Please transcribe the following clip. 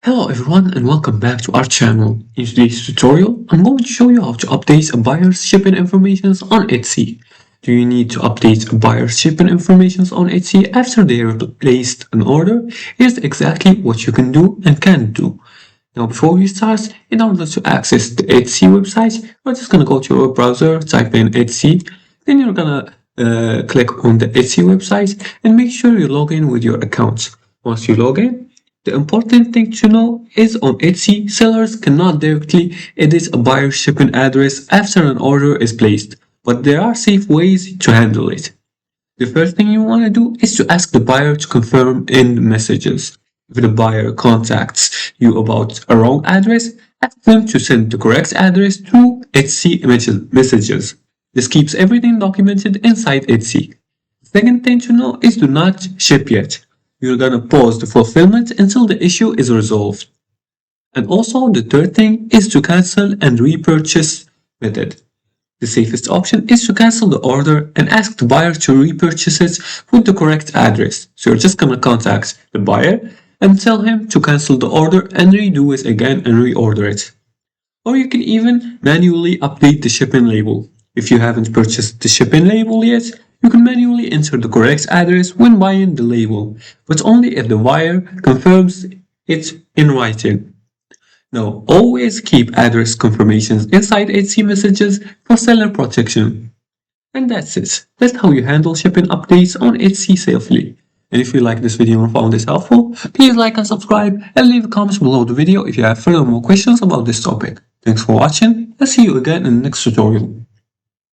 Hello everyone and welcome back to our channel. In today's tutorial, I'm going to show you how to update a buyer's shipping information on Etsy. Do you need to update a buyer's shipping information on Etsy after they have placed an order? Here's exactly what you can do and can't do. Now before we start, in order to access the Etsy website, we're just going to go to your browser, type in Etsy, then you're going to click on the Etsy website and make sure you log in with your account. Once you log in, the important thing to know is on Etsy, sellers cannot directly edit a buyer's shipping address after an order is placed, but there are safe ways to handle it. The first thing you want to do is to ask the buyer to confirm in the messages. If the buyer contacts you about a wrong address, ask them to send the correct address to Etsy messages. This keeps everything documented inside Etsy. The second thing to know is do not ship yet. You're gonna pause the fulfillment until the issue is resolved. And also the third thing is to cancel and repurchase method. The safest option is to cancel the order and ask the buyer to repurchase it with the correct address. So you're just gonna contact the buyer and tell him to cancel the order and redo it again and reorder it. Or you can even manually update the shipping label. If you haven't purchased the shipping label yet, you can manually enter the correct address when buying the label, but only if the buyer confirms it in writing. Now, always keep address confirmations inside Etsy messages for seller protection. And that's it. That's how you handle shipping updates on Etsy safely. And if you like this video and found this helpful, please like and subscribe and leave comments below the video if you have further more questions about this topic. Thanks for watching and see you again in the next tutorial.